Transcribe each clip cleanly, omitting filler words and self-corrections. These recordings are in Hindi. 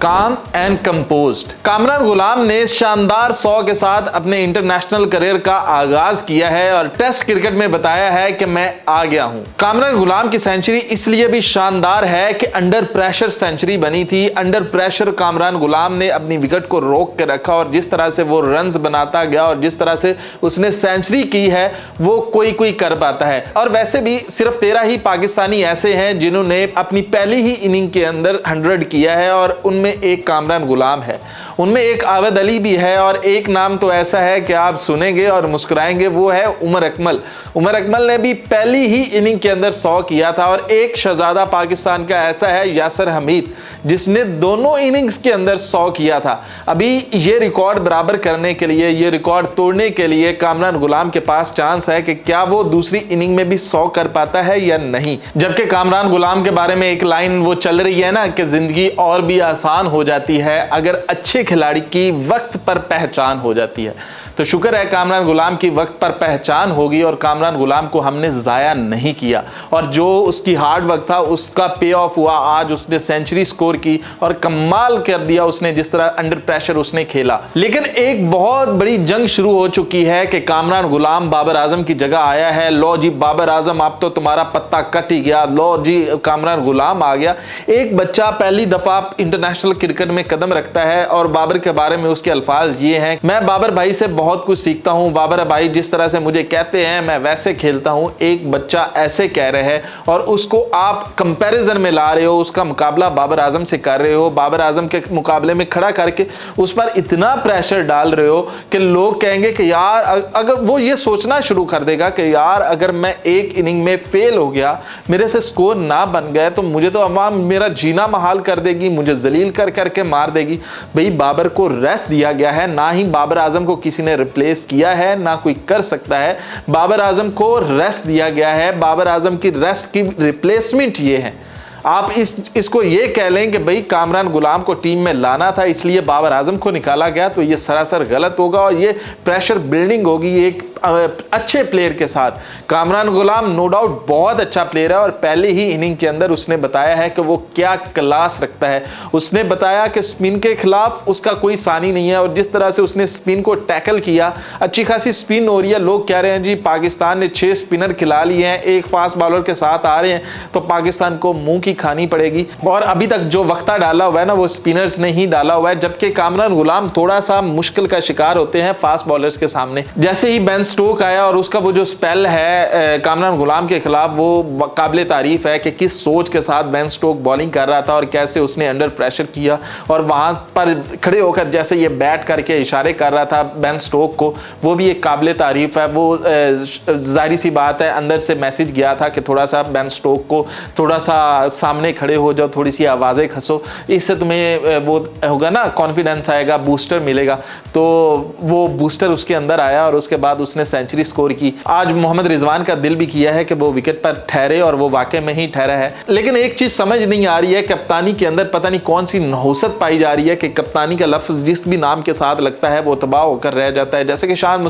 काम एंड कंपोज्ड। कामरान गुलाम ने शानदार 100 के साथ अपने इंटरनेशनल करियर का आगाज किया है और टेस्ट क्रिकेट में बताया है कि मैं आ गया हूं। कामरान गुलाम की सेंचुरी इसलिए भी शानदार है कि अंडर प्रेशर सेंचुरी बनी थी। अंडर प्रेशर कामरान गुलाम ने अपनी विकेट को रोक के रखा और जिस तरह से वो रन्स बनाता गया और जिस तरह से उसने सेंचुरी की है वो कोई कर पाता है। और वैसे भी सिर्फ 13 ही पाकिस्तानी ऐसे हैं जिन्होंने अपनी पहली ही इनिंग के अंदर 100 किया है और उनमें एक कामरान गुलाम है, उनमें एक आवेद अली भी है और एक नाम तो ऐसा है कि आप सुनेंगे और मुस्कुराएंगे, वो है उमर अकमल। उमर अकमल ने भी पहली ही इनिंग के अंदर 100 किया था। और एक शहजादा पाकिस्तान का ऐसा है यासिर हमीद, जिसने दोनों इनिंग्स के अंदर 100 किया था। अभी ये रिकॉर्ड बराबर करने के लिए, ये रिकॉर्ड तोड़ने के लिए कामरान गुलाम के पास चांस है कि क्या वो दूसरी इनिंग में भी 100 कर पाता है या नहीं। जबकि कामरान गुलाम के बारे में एक लाइन वो चल रही है ना कि जिंदगी और भी आसान हो जाती है अगर अच्छे खिलाड़ी की वक्त पर पहचान हो जाती है। तो शुक्र है कामरान गुलाम की वक्त पर पहचान होगी और कामरान गुलाम को हमने ज़ाया नहीं किया और जो उसकी हार्ड वर्क था उसका पे ऑफ हुआ। आज उसने सेंचुरी स्कोर की और कमाल कर दिया उसने, जिस तरह अंडर प्रेशर उसने खेला। लेकिन एक बहुत बड़ी जंग शुरू हो चुकी है कि कामरान गुलाम बाबर आजम की जगह आया है। लो जी बाबर आजम, आप तो तुम्हारा पत्ता कट ही गया, लो जी कामरान गुलाम आ गया। एक बच्चा पहली दफा इंटरनेशनल क्रिकेट में कदम रखता है और बाबर के बारे में उसके अल्फाज ये हैं, मैं बाबर भाई से बहुत कुछ सीखता हूं, बाबर भाई जिस तरह से मुझे कहते हैं मैं वैसे खेलता हूं। एक बच्चा ऐसे कह रहे हैं और उसको आप कंपैरिजन में ला रहे हो, उसका मुकाबला बाबर आजम से कर रहे हो, बाबर आजम के मुकाबले में खड़ा करके उस पर इतना प्रेशर डाल रहे हो कि लोग कहेंगे कि यार, अगर वो ये सोचना शुरू कर देगा कि यार अगर मैं एक इनिंग में फेल हो गया, मेरे से स्कोर ना बन गए तो मुझे तो अवाम मेरा जीना महाल कर देगी, मुझे जलील कर करके मार देगी। भाई बाबर को रेस्ट दिया गया है, ना ही बाबर आजम को किसी ने रिप्लेस किया है, ना कोई कर सकता है। बाबर आजम को रेस्ट दिया गया है, बाबर आजम की रेस्ट की रिप्लेसमेंट ये है। आप इसको ये कह लें कि भाई कामरान गुलाम को टीम में लाना था इसलिए बाबर आजम को निकाला गया, तो ये सरासर गलत होगा और ये प्रेशर बिल्डिंग होगी एक अच्छे प्लेयर के साथ। कामरान गुलाम नो डाउट बहुत अच्छा प्लेयर है और पहले ही इनिंग के अंदर उसने बताया है कि वो क्या क्लास रखता है। उसने बताया कि स्पिन के खिलाफ उसका कोई सानी नहीं है और जिस तरह से उसने स्पिन को टैकल किया, अच्छी खासी स्पिन हो रही है। लोग कह रहे हैं जी पाकिस्तान ने 6 स्पिनर खिला लिए हैं, एक फास्ट बॉलर के साथ आ रहे हैं तो पाकिस्तान को मुंह की खानी पड़ेगी। और अभी तक जो वक्ता डाला हुआ है ना वो स्पिनर्स ने ही डाला हुआ है, जबकि कामरान गुलाम थोड़ा सा मुश्किल का शिकार होते हैं फास्ट बॉलर्स के सामने। जैसे ही बेन स्टोक आया और उसका वो जो स्पेल है कामरान गुलाम के खिलाफ, वो काबिल तारीफ है कि किस सोच के साथ बेन स्टोक बॉलिंग कर रहा था और कैसे उसने अंडर प्रेशर किया और वहां पर खड़े होकर जैसे ये बैट करके इशारे कर रहा था बेन स्टोक को, वो भी एक काबिल तारीफ है। वो जाहिर सी बात है अंदर से मैसेज गया था कि थोड़ा सा बेन स्टोक को थोड़ा सा सामने खड़े हो जाओ, थोड़ी सी आवाज़ें खसो, इससे तुम्हें वो होगा ना कॉन्फिडेंस आएगा, बूस्टर मिलेगा। तो वो बूस्टर उसके अंदर आया और उसके बाद उसने सेंचुरी स्कोर की। आज मोहम्मद रिजवान का दिल भी किया है कि वो विकेट पर ठहरे और वो वाकई में ही ठहरा है। लेकिन एक चीज समझ नहीं आ रही है, कप्तानी के अंदर पता नहीं कौन सी नहुसत पाई जा रही है कि कप्तानी का लफ्ज जिस भी नाम के साथ लगता है वो तबाह होकर रह जाता है। जैसे कि शान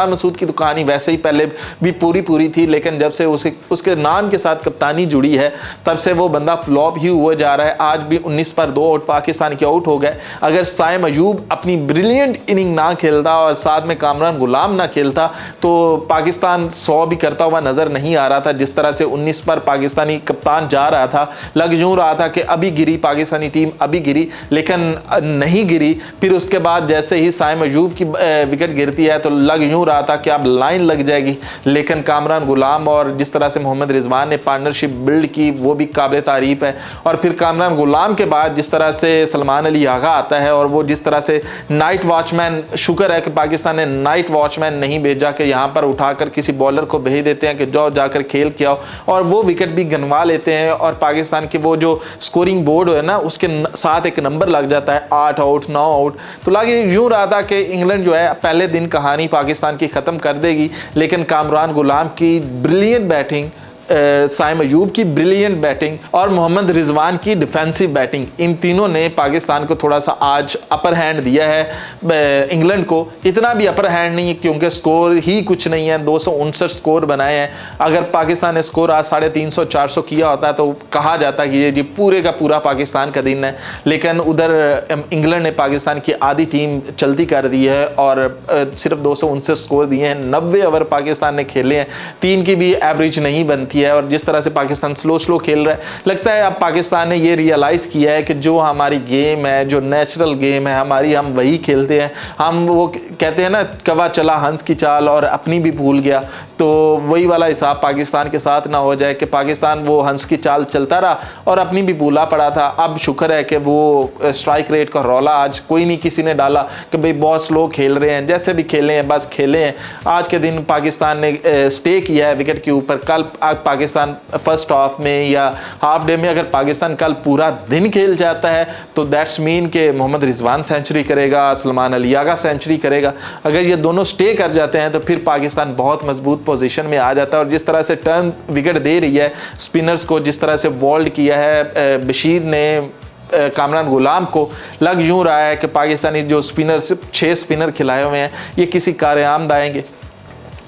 मसूद की तो कहानी वैसे ही पहले भी पूरी थी, लेकिन जब से उसके नाम के साथ कप्तानी जुड़ी है तब से वो बंदा फ्लॉप ही हुआ जा रहा है। आज भी 19 पर 2 आउट पाकिस्तान के आउट हो गए। अगर साइम अयूब अपनी ब्रिलियंट इनिंग ना खेलता और साथ में कामरान गुलाम ना खेलता तो पाकिस्तान 100 भी करता हुआ नजर नहीं आ रहा था। जिस तरह से 19 पर पाकिस्तानी कप्तान जा रहा था, लग यूं रहा था कि अभी गिरी पाकिस्तानी टीम, अभी गिरी, लेकिन नहीं गिरी। फिर उसके बाद जैसे ही साइम अयूब की विकेट गिरती है तो लग यूं रहा था कि अब लाइन लग जाएगी, लेकिन कामरान गुलाम और जिस तरह से मोहम्मद रिजवान ने पार्टनरशिप बिल्ड की वो भी काबिल तारीफ है। और फिर कामरान गुलाम के बाद जिस तरह से सलमान अली आगा आता है और वो जिस तरह से नाइट वॉचमैन, शुक्र है कि पाकिस्तान ने नाइट वॉचमैन नहीं भेजा कि यहाँ पर उठाकर किसी बॉलर को भेज देते हैं कि जाओ जाकर खेल के आओ, और वो विकेट भी गनवा लेते हैं और पाकिस्तान के वो जो स्कोरिंग बोर्ड है ना उसके साथ एक नंबर लग जाता है 8 आउट 9 आउट। तो लगे यूं रहा था कि इंग्लैंड जो है पहले दिन कहानी पाकिस्तान की ख़त्म कर देगी, लेकिन कामरान गुलाम की ब्रिलियंट बैटिंग, साइम अयूब की ब्रिलियंट बैटिंग और मोहम्मद रिजवान की डिफेंसिव बैटिंग, इन तीनों ने पाकिस्तान को थोड़ा सा आज अपर हैंड दिया है। इंग्लैंड को इतना भी अपर हैंड नहीं है क्योंकि स्कोर ही कुछ नहीं है, 259 स्कोर बनाए हैं। अगर पाकिस्तान ने स्कोर आज 350 400 किया होता है तो कहा जाता कि ये जी पूरे का पूरा पाकिस्तान का दिन है, लेकिन उधर इंग्लैंड ने पाकिस्तान की आधी टीम चलती कर दी है और सिर्फ 259 स्कोर दिए हैं। 90 ओवर पाकिस्तान ने खेले हैं, 3 की भी एवरेज नहीं बनती है। और जिस तरह से पाकिस्तान स्लो खेल रहा है, लगता है अब पाकिस्तान ने ये रियलाइज़ किया है कि जो हमारी गेम है, जो नेचुरल गेम है हमारी, हम वही खेलते हैं। हम वो कहते हैं ना, कवा चला हंस की चाल और अपनी भी भूल गया, तो वही वाला हिसाब पाकिस्तान के साथ ना हो जाए कि पाकिस्तान वो हंस की चाल चलता रहा और अपनी भी भूला पड़ा था। अब शुक्र है कि वो स्ट्राइक रेट का रौला आज कोई नहीं किसी ने डाला कि भाई बहुत स्लो खेल रहे हैं, जैसे भी खेले हैं बस खेले हैं। आज के दिन पाकिस्तान ने स्टे किया है विकेट के ऊपर। कल पाकिस्तान फर्स्ट हाफ में या हाफ डे में अगर पाकिस्तान कल पूरा दिन खेल जाता है तो दैट्स मीन कि मोहम्मद रिजवान सेंचुरी करेगा, सलमान अली आगा सेंचुरी करेगा। अगर ये दोनों स्टे कर जाते हैं तो फिर पाकिस्तान बहुत मजबूत पोजीशन में आ जाता है। और जिस तरह से टर्न विकेट दे रही है स्पिनर्स को, जिस तरह से वॉल्ड किया है बशीर ने कामरान गुलाम को, लग यूं रहा है कि पाकिस्तानी जो स्पिनर्स 6 स्पिनर खिलाए हुए हैं ये किसी कार-ए-आमद आएंगे।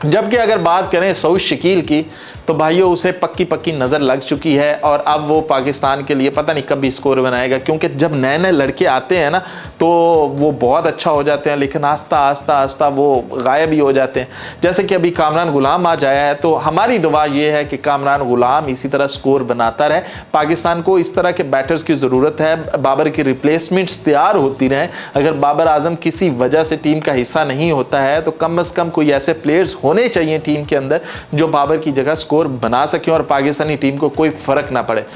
जबकि अगर बात करें सऊद शकील की तो भाइयों उसे पक्की नज़र लग चुकी है और अब वो पाकिस्तान के लिए पता नहीं कब भी स्कोर बनाएगा, क्योंकि जब नए नए लड़के आते हैं ना तो वो बहुत अच्छा हो जाते हैं, लेकिन आस्ता वो गायब ही हो जाते हैं। जैसे कि अभी कामरान गुलाम आज आया है, तो हमारी दुआ ये है कि कामरान गुलाम इसी तरह स्कोर बनाता रहे। पाकिस्तान को इस तरह के बैटर्स की ज़रूरत है, बाबर की रिप्लेसमेंट्स तैयार होती रहें। अगर बाबर आजम किसी वजह से टीम का हिस्सा नहीं होता है तो कम अज़ कम कोई ऐसे प्लेयर्स होने चाहिए टीम के अंदर जो बाबर की जगह स्कोर बना सकें और पाकिस्तानी टीम को कोई फ़र्क ना पड़े।